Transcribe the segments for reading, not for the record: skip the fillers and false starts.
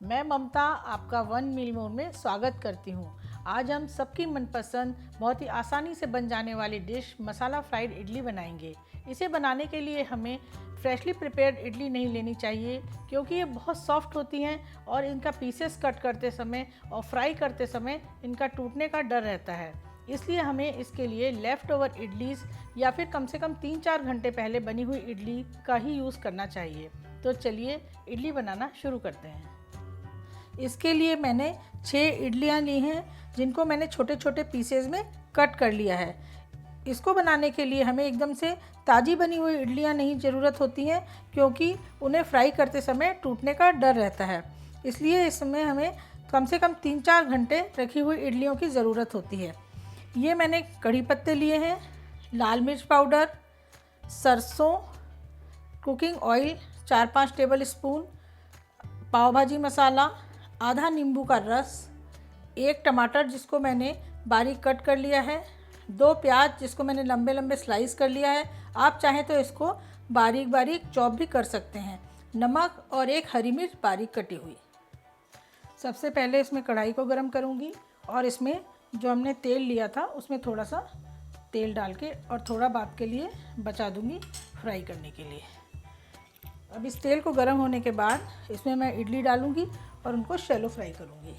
मैं ममता आपका one meal मोर में स्वागत करती हूँ। आज हम सबकी मनपसंद बहुत ही आसानी से बन जाने वाली डिश मसाला फ्राइड इडली बनाएंगे। इसे बनाने के लिए हमें फ्रेशली प्रिपेयर्ड इडली नहीं लेनी चाहिए क्योंकि ये बहुत सॉफ्ट होती हैं और इनका पीसेस कट करते समय और फ्राई करते समय इनका टूटने का डर रहता है। इसलिए हमें इसके लिए लेफ़्ट ओवर इडलीज़ या फिर कम से कम 3-4 घंटे पहले बनी हुई इडली का ही यूज़ करना चाहिए। तो चलिए इडली बनाना शुरू करते हैं। इसके लिए मैंने 6 इडलियाँ ली हैं जिनको मैंने छोटे छोटे पीसेज में कट कर लिया है। इसको बनाने के लिए हमें एकदम से ताज़ी बनी हुई इडलियाँ नहीं ज़रूरत होती हैं क्योंकि उन्हें फ्राई करते समय टूटने का डर रहता है। इसलिए इसमें हमें कम से कम 3-4 घंटे रखी हुई इडलियों की ज़रूरत होती है। ये मैंने कड़ी पत्ते लिए हैं, लाल मिर्च पाउडर, सरसों, कुकिंग ऑयल 4-5 टेबल स्पून, पाव भाजी मसाला, आधा नींबू का रस, 1 टमाटर जिसको मैंने बारीक कट कर लिया है, 2 प्याज जिसको मैंने लंबे लंबे स्लाइस कर लिया है। आप चाहें तो इसको बारीक बारीक चॉप भी कर सकते हैं। नमक और 1 हरी मिर्च बारीक कटी हुई। सबसे पहले इसमें कढ़ाई को गरम करूंगी और इसमें जो हमने तेल लिया था उसमें थोड़ा सा तेल डाल के और थोड़ा बाद के लिए बचा दूंगी फ्राई करने के लिए। अब इस तेल को गर्म होने के बाद इसमें मैं इडली डालूंगी और उनको शैलो फ्राई करूंगी।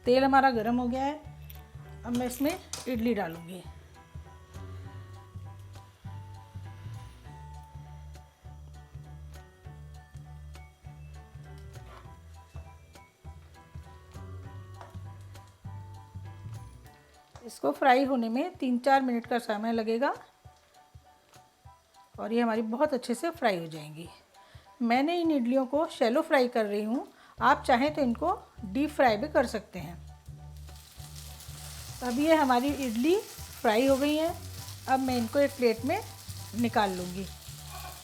तेल हमारा गर्म हो गया है। अब मैं इसमें इडली डालूंगी। इसको फ्राई होने में 3-4 मिनट का समय लगेगा और ये हमारी बहुत अच्छे से फ्राई हो जाएंगी। मैंने इन इडलियों को शैलो फ्राई कर रही हूँ। आप चाहें तो इनको डीप फ्राई भी कर सकते हैं। अब ये हमारी इडली फ्राई हो गई है। अब मैं इनको एक प्लेट में निकाल लूँगी।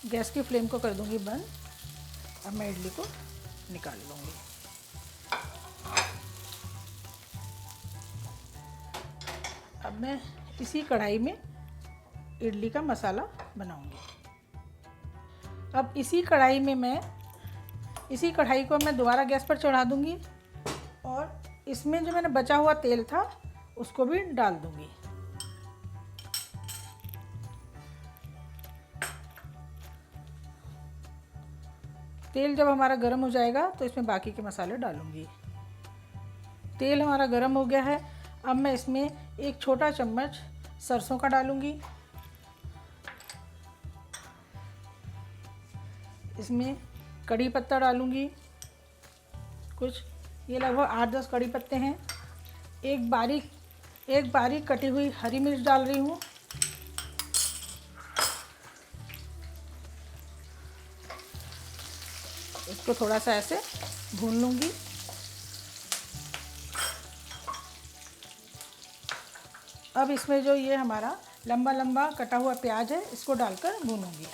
गैस की फ्लेम को कर दूँगी बंद। अब मैं इडली को निकाल लूँगी। अब मैं इसी कढ़ाई में इडली का मसाला बनाऊँगी। अब इसी कढ़ाई को मैं दोबारा गैस पर चढ़ा दूँगी और इसमें जो मैंने बचा हुआ तेल था उसको भी डाल दूँगी। तेल जब हमारा गर्म हो जाएगा तो इसमें बाकी के मसाले डालूँगी। तेल हमारा गर्म हो गया है। अब मैं इसमें 1 छोटा चम्मच सरसों का डालूँगी। इसमें कड़ी पत्ता डालूँगी कुछ, ये लगभग 8-10 कड़ी पत्ते हैं। एक बारीक कटी हुई हरी मिर्च डाल रही हूँ। इसको थोड़ा सा ऐसे भून लूँगी। अब इसमें जो ये हमारा लंबा लंबा कटा हुआ प्याज है इसको डालकर भूनूँगी।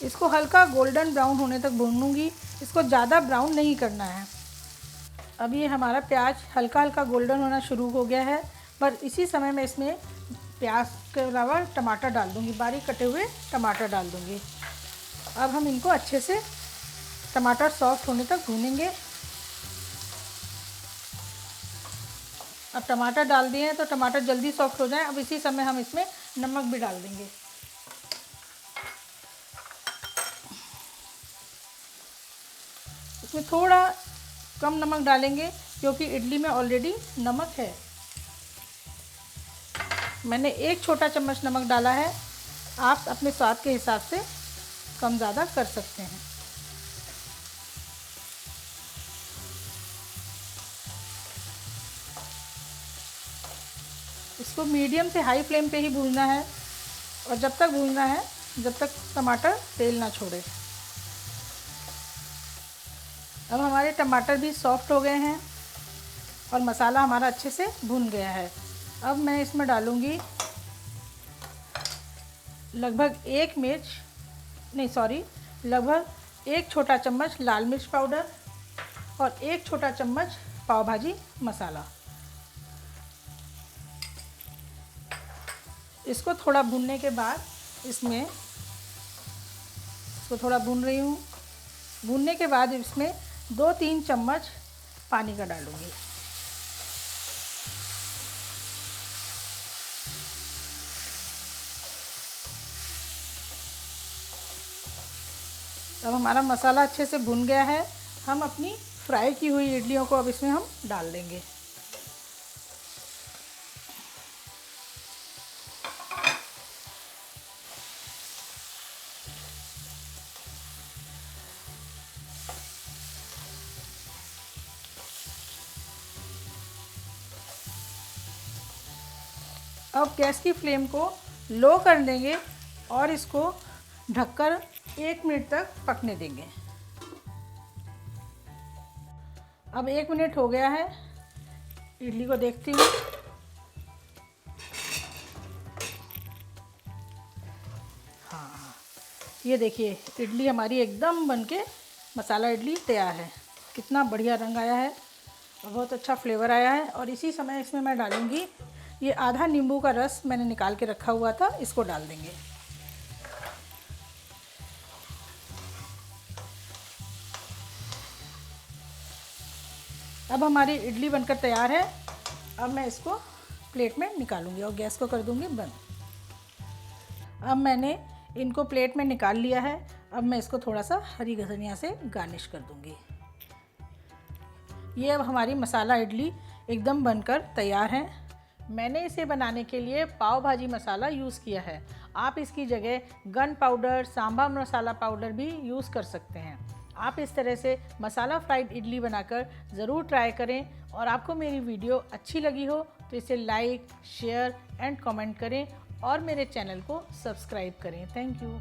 इसको हल्का गोल्डन ब्राउन होने तक भूनूँगी। इसको ज़्यादा ब्राउन नहीं करना है। अब ये हमारा प्याज हल्का हल्का गोल्डन होना शुरू हो गया है, पर इसी समय में इसमें प्याज के अलावा टमाटर डाल दूँगी। बारीक कटे हुए टमाटर डाल दूँगी। अब हम इनको अच्छे से टमाटर सॉफ्ट होने तक भूनेंगे। अब टमाटर डाल दिए हैं तो टमाटर जल्दी सॉफ्ट हो जाए। अब इसी समय हम इसमें नमक भी डाल देंगे। इसमें थोड़ा कम नमक डालेंगे क्योंकि इडली में ऑलरेडी नमक है। मैंने 1 छोटा चम्मच नमक डाला है। आप अपने स्वाद के हिसाब से कम ज़्यादा कर सकते हैं। इसको मीडियम से हाई फ्लेम पे ही भूनना है और जब तक भूनना है जब तक टमाटर तेल ना छोड़े। अब हमारे टमाटर भी सॉफ्ट हो गए हैं और मसाला हमारा अच्छे से भून गया है। अब मैं इसमें डालूँगी लगभग 1 छोटा चम्मच लाल मिर्च पाउडर और 1 छोटा चम्मच पाव भाजी मसाला। इसको थोड़ा भूनने के बाद इसमें इसको थोड़ा भून रही हूँ। भूनने के बाद इसमें 2-3 चम्मच पानी का डालूँगी। अब हमारा मसाला अच्छे से भुन गया है। हम अपनी फ्राई की हुई इडलियों को अब इसमें हम डाल देंगे। अब गैस की फ्लेम को लो कर देंगे और इसको ढककर 1 मिनट तक पकने देंगे। अब 1 मिनट हो गया है। इडली को देखती हूँ। हाँ, ये देखिए इडली हमारी एकदम बनके मसाला इडली तैयार है। कितना बढ़िया रंग आया है और बहुत अच्छा फ्लेवर आया है। और इसी समय इसमें मैं डालूँगी ये आधा नींबू का रस मैंने निकाल के रखा हुआ था, इसको डाल देंगे। अब हमारी इडली बनकर तैयार है। अब मैं इसको प्लेट में निकालूंगी और गैस को कर दूंगी बंद। अब मैंने इनको प्लेट में निकाल लिया है। अब मैं इसको थोड़ा सा हरी धनिया से गार्निश कर दूंगी। ये अब हमारी मसाला इडली एकदम बनकर तैयार है। मैंने इसे बनाने के लिए पाव भाजी मसाला यूज़ किया है। आप इसकी जगह gun powder, sambar masala powder भी यूज़ कर सकते हैं। आप इस तरह से मसाला फ्राइड इडली बनाकर ज़रूर ट्राई करें। और आपको मेरी वीडियो अच्छी लगी हो तो इसे लाइक, शेयर एंड कमेंट करें और मेरे चैनल को सब्सक्राइब करें। Thank you.